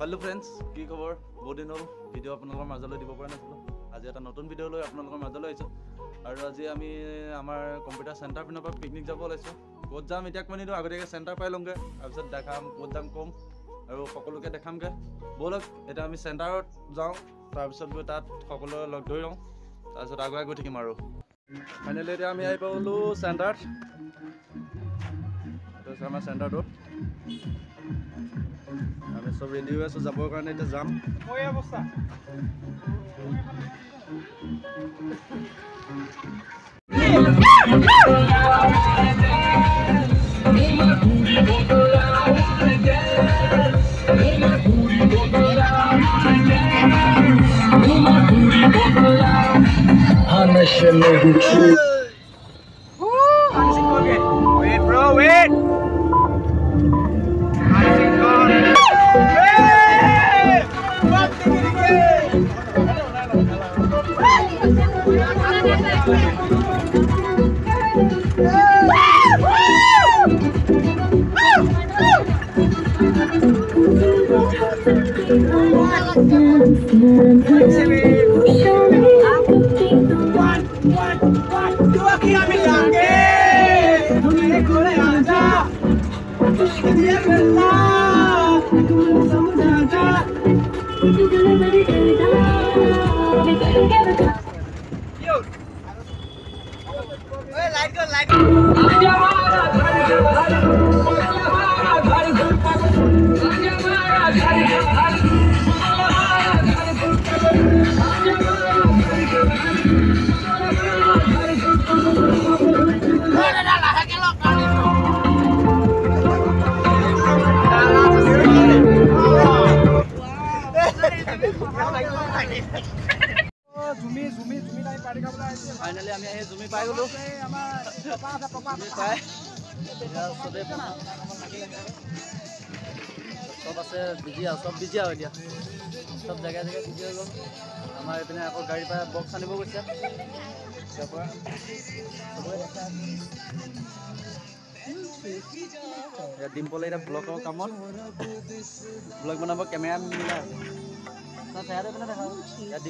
Hello friends की खबर बहुत दिन हल भिडिओ आपनलोকৰ মাজলৈ দিব পৰা নাছিলো আজি এটা নতুন ভিডিও লৈ आपनलोকৰ মাজলৈ আহিছো আৰু আজি আমি আমাৰ কম্পিউটাৰ সেন্টাৰ পিনৰ পৰা পিকনিক যাব ওলাইছো ক'ত যাম এতিয়া কৈ নিদিও আগতীয়াকৈ সেন্টাৰ পাই লংগে তাৰপিছত দেখাম ক'ত যাম কম আৰু সকলোকে দেখামগে বলক এটা আমি সেন্টাৰত যাওঁ তাৰপিছত গৈ তাত সকলোকে লগ ধৰি লওঁ তাৰপিছত আগুৱাই গৈ থাকিম আৰু ফাইনালি এতিয়া আমি আহি পালো সেন্টাৰত এইটো আমাৰ সেন্টাৰটো আমি সব ৰেডি হৈ আছো যাবৰ কাৰণে এতিয়া যাম ওই অৱস্থা Wait, bro, wait. फाइनली আমি এই জুমি পাই গলো সব আছে বিজি সব বিজি এতিয়া সব জায়গা জায়গা বিজি হৈ গ'ল আমাৰ এপিনে আকৌ গাড়ী পৰা বক্স আনিব গৈছে তাৰপৰা ডিম্পল এটা ব্লগৰ কামত ব্লগ বনাব কেমেৰা মিলা না চাই পিনে দেখা ইয়াত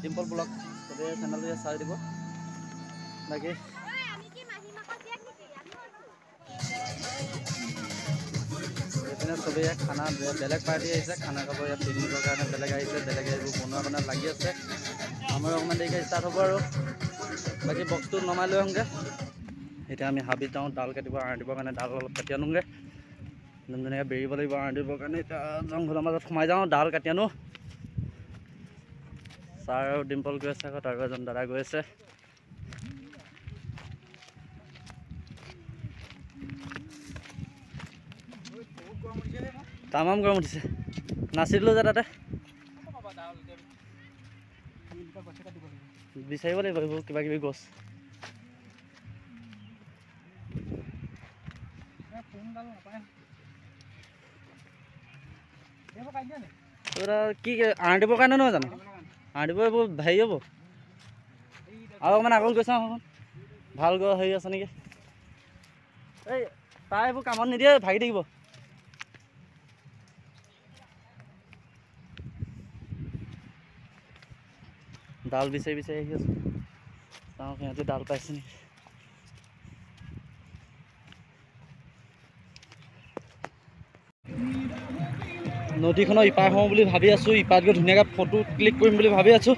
ডিম্পল ব্লগ চবে চেনেলটো চাই দিব বাকী এইপিনে চবে ইয়াত খানা বেলেগ পাৰ্টি আহিছে খানা খাব ইয়াত পিকনিকৰ কাৰণে বেলেগ আহিছে বেলেগ এইবোৰ বনোৱা বনাত লাগি আছে আমাৰ অকণমান দেৰিকৈ ষ্টাৰ্ট হ'ব আৰু বাকী বক্সটো নমাই লৈ আহোঁগৈ এতিয়া আমি হাবিত যাওঁ ডাল কাটিব দিবৰ কাৰণে ডাল অলপ কাটি আনোগৈ ধুনীয়াকৈ বেৰিব লাগিব দিবৰ কাৰণে এতিয়া জংঘলৰ মাজত সোমাই যাওঁ ডাল কাটি আনো ছাৰ আৰু ডিম্পল গৈ আছে আকৌ আৰু এজন দাদা গৈ আছে তামাম গৰম উঠিছে নাচিলোঁ যে তাতে বিচাৰিব লাগিব এইবোৰ কিবা কিবি গছ কি দিবৰ কাৰণে নহয় জানো দিব এইবোৰ হেৰি হ'ব আৰু অকণমান আগত গৈ চাওঁ ভাল হেৰি আছে নেকি এই তাই এইবোৰ কামত নিদিয়ে ভাগি থাকিব ডাল বিচাৰি বিচাৰি আহি আছো চাওঁ সিহঁতে ডাল পাইছে নেকি নদীখনৰ ইপাৰ হওঁ বুলি ভাবি আছোঁ ইপাৰত গৈ ধুনীয়াকৈ ফটো ক্লিক কৰিম বুলি ভাবি আছোঁ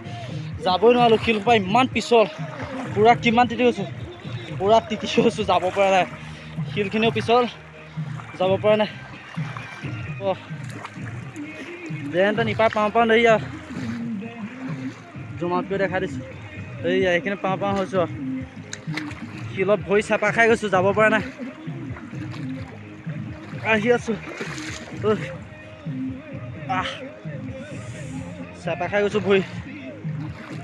যাবই নোৱাৰিলোঁ শিলসোপা ইমান পিছল পূৰা কিমান তিতি গৈছোঁ পূৰা তিতি গৈছোঁ যাব পৰা নাই শিলখিনিও পিছল যাব পৰা নাই যেন তেন ইপাৰ পাওঁ দেৰি আৰু জুম আউট কৰি দেখাই দিছোঁ এইখিনি পাওঁ হৈছোঁ আৰু শিলত ভৰি চেপা খাই গৈছোঁ যাব পৰা নাই আহি আছোঁ চেপা খাই গৈছোঁ ভৰি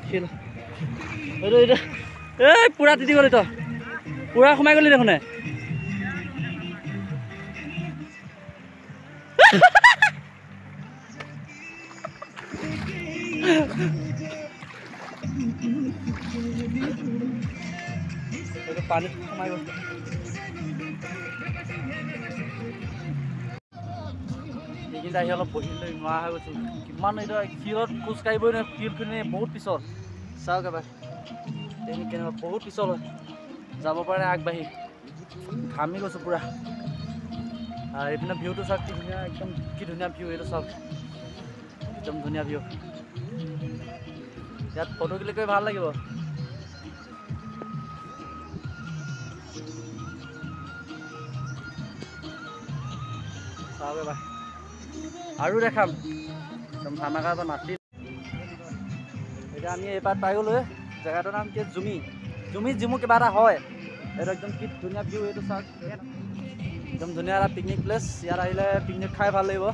শিল এইটো এই পূৰা তিতি গ'লি তই পূৰা সোমাই গ'লি দেখোন এইটো পানীত সোমাই গ'ল। সেইখিনি আহি অলপ বহিলৈ নোৱাৰা হৈ গৈছোঁ। কিমান এতিয়া শিলত খোজ কাঢ়িবই নোৱাৰে, শিলখিনি বহুত পিছল। চাওক এবাৰ এইখিনি কেনেকুৱা বহুত পিছল হয়, যাব পৰা নাই আগবাঢ়ি, ঘামি গৈছোঁ পূৰা। আৰু এইপিনে ভিউটো চাওক কি ধুনীয়া, একদম কি ধুনীয়া ভিউ এইটো চাওক, একদম ধুনীয়া ভিউ। ইয়াত ফটো ক্লিক কৰি ভাল লাগিব। চাওক এবাৰ আৰু দেখাম, একদম ধামাকা এটা নাচি। এতিয়া আমি এইবাৰ পাই গ'লোঁ। জেগাটোৰ নাম কি? জুমিত জিমু কিবা এটা হয়। এইটো একদম কি ধুনীয়া ভিউ এইটো চাওক, একদম ধুনীয়া এটা পিকনিক প্লেচ। ইয়াত আহিলে পিকনিক খাই ভাল লাগিব।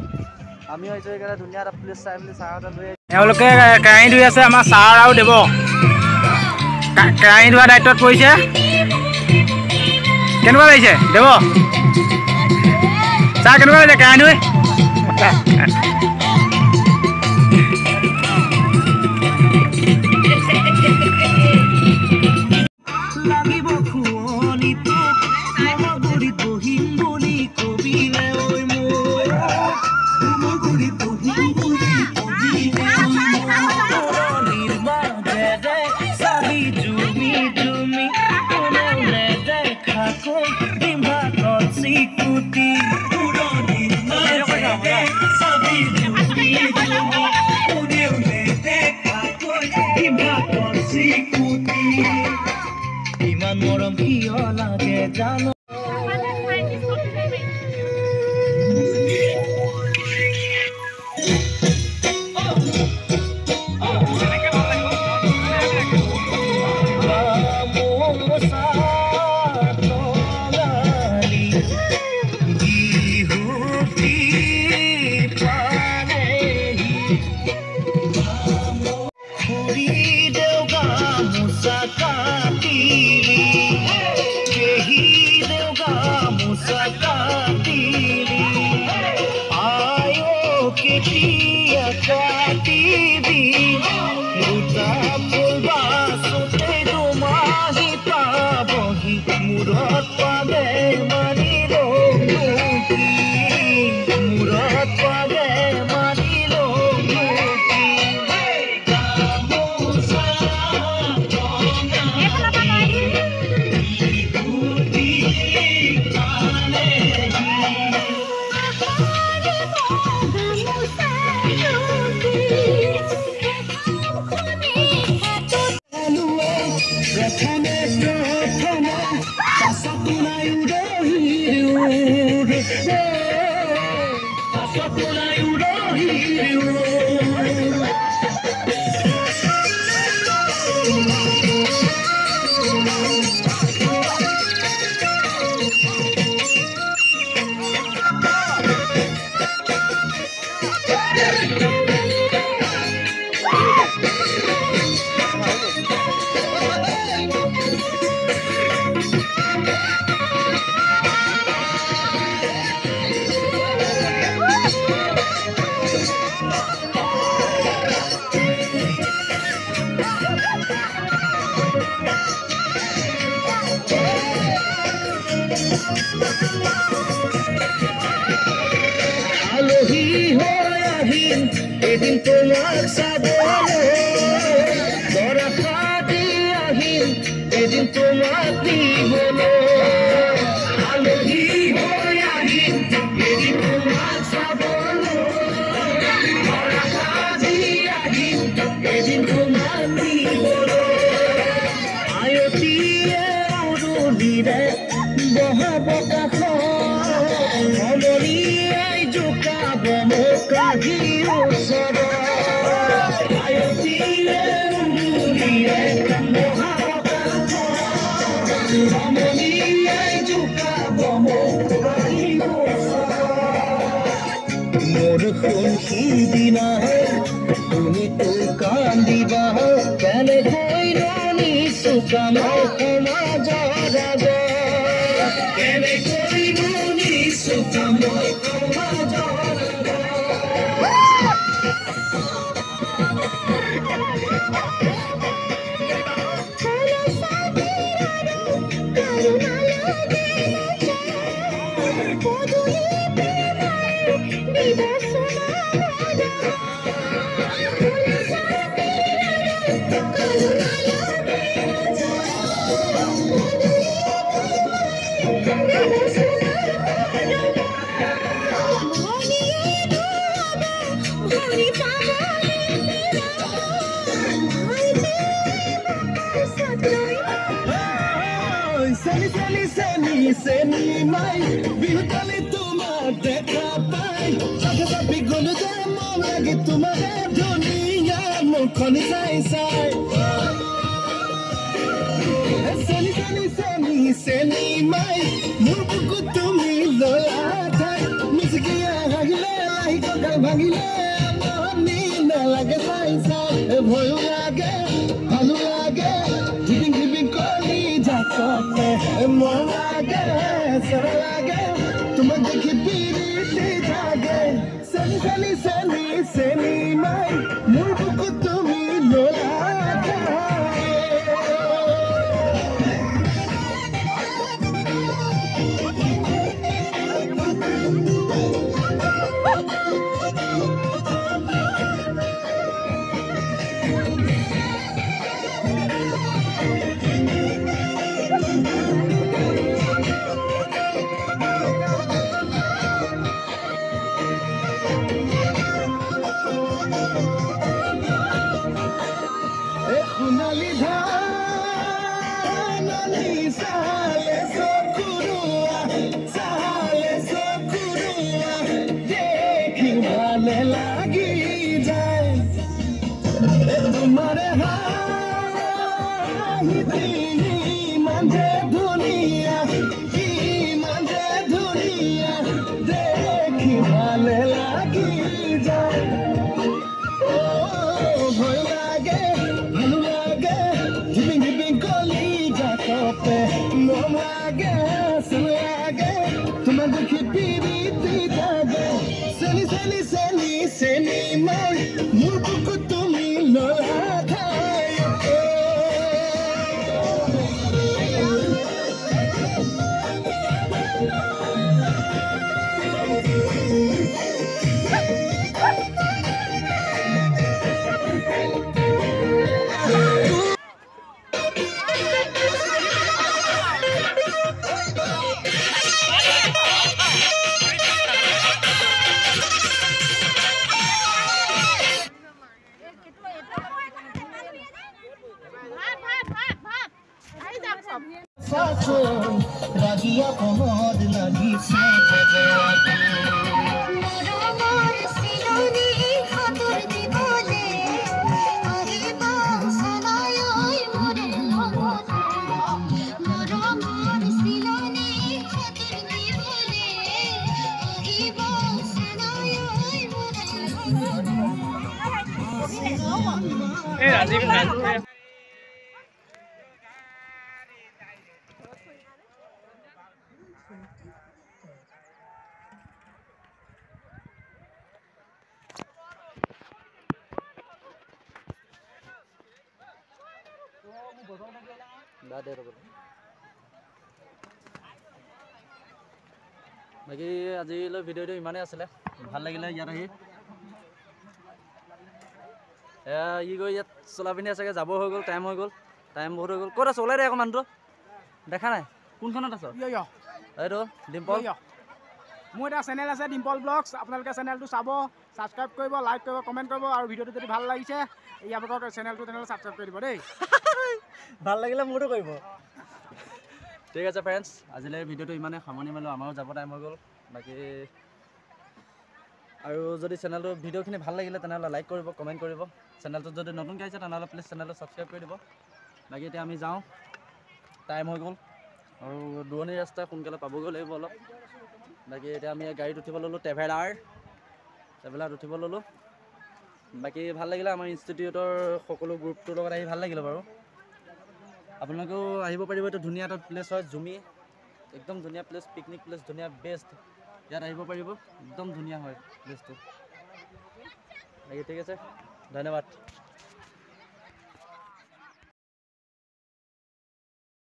আমিও আহিছোঁ এইকাৰণে ধুনীয়া এটা প্লেচ চাই মেলি চাহ এটা লৈ। এওঁলোকে কেৰাহী ধুই আছে, আমাৰ ছাৰ আৰু দেৱ কেৰাহী ধোৱা দায়িত্বত পৰিছে। কেনেকুৱা লাগিছে দেৱ? ছাৰ কেনেকুৱা লাগিছে কেৰাহী ধুই? ইমান মৰম কিয় লাগে জানো? এদিন তোমাক চাবলৈ ধৰা খাটি আহিম, এদিন তোমাক দিবলৈ আলহী হৈ আহিম, এদিন তোমাক চাবলৈ ধৰা খাটি আহিম, এদিন তোমাক দিবলৈ আয়তীয়ে উৰুলিৰে বহাব কাষত সমনীয়াই জোকাব মোক আহিৰ ওচৰত আয়তীয়ে উৰুলিৰে বহাব কাষত সমনীয়াই জোকাব মোক আহিৰ ওচৰত মোৰ সিদিনা তুমিতো কান্দিবা কেনেকৈ ৰাণী চুকামা সমাজৰ আগত কেনেকৈ ৰাণী চুকামা সমাজৰ আগত চেনি মাই বিহুতালি তোমাৰ দেখা পাই চাপে চাপি গলো যে মন লাগি তোমাৰ ধুনীয়া মুখনি চাই চাই চেনি চেনি চেনি চেনি মাই মোৰ বুকু তুমি ললা ঠাই মিচিকিয়া হাগিলে লাহি কঁকাল ভাঙিলে মনি নালাগে চাই চাই ভয়ো লাগে ভালো লাগে ধিপিং ধিপিং কৰি যাকতে মন লাগে সৰা লাগে তোমাক দেখি পিৰিতি জাগে চেনি চেনি চেনি চেনি মাই মোৰ বুকু তুমি ললা সোণালী ধানী চালে চকুৰুৱা দেখি ভালে লাগি যায় তোমাৰে হাঁহি ইমান যে ধুনীয়া দেখি ভালে লাগি যায় ভয় লাগে ভালো লাগে ধিপিং ধিপিং কলি যাকতে মন লাগে চলে লাগে তোমাক দেখি পিৰিতি জাগে চেনি চেনি চেনি চেনি মাই মোৰ বুকু তুমি ললা ঠাই ৰাগিয়া কমত লাগিছে বাকী আজিলৈ ভিডিঅ'টো ইমানেই আছিলে ভাল লাগিলে ইয়াত আহি ই গৈ ইয়াত চলা পিনি চাগে যাব হৈ গ'ল টাইম বহুত হৈ গ'ল ক'ত আছ ওলাই দে আকৌ মানুহটো দেখা নাই কোনখনত আছ এইটো ডিম্পল মোৰ এটা চেনেল আছে ডিম্পল ব্লগছ আপোনালোকে চেনেলটো চাব ছাবস্ক্ৰাইব কৰিব লাইক কৰিব কমেণ্ট কৰিব আৰু ভিডিঅ'টো যদি ভাল লাগিছে আপোনালোকৰ চেনেলটো তেনেহ'লে ছাবস্ক্ৰাইব কৰি দিব দেই ভাল লাগিলে মোৰতো কৰিব ঠিক আছে ফ্ৰেণ্ডছ আজিলৈ ভিডিঅ'টো ইমানেই সামৰণি মাৰিলোঁ আমাৰো যাব টাইম হৈ গ'ল বাকী আৰু যদি চেনেলটো ভিডিঅ'খিনি ভাল লাগিলে তেনেহ'লে লাইক কৰিব কমেণ্ট কৰিব চেনেলটোত যদি নতুনকৈ আহিছে তেনেহ'লে প্লিজ চেনেলটো ছাবস্ক্ৰাইব কৰি দিব বাকী এতিয়া আমি যাওঁ টাইম হৈ গ'ল আৰু দূৰণি ৰাস্তা সোনকালে পাবগৈ লাগিব অলপ বাকী এতিয়া আমি গাড়ীত উঠিব ল'লোঁ ট্ৰেভেলাৰত উঠিব ল'লোঁ বাকী ভাল লাগিলে আমাৰ ইনষ্টিটিউটৰ সকলো গ্ৰুপটোৰ লগত আহি ভাল লাগিলে বাৰু আপোনালোকেও আহিব পাৰিব এইটো ধুনীয়া এটা প্লেচ হয় জুমি একদম ধুনীয়া প্লেচ পিকনিক প্লেচ ধুনীয়া বেষ্ট ইয়াত আহিব পাৰিব একদম ধুনীয়া হয় প্লেচটো বাকী ঠিক আছে ধন্যবাদ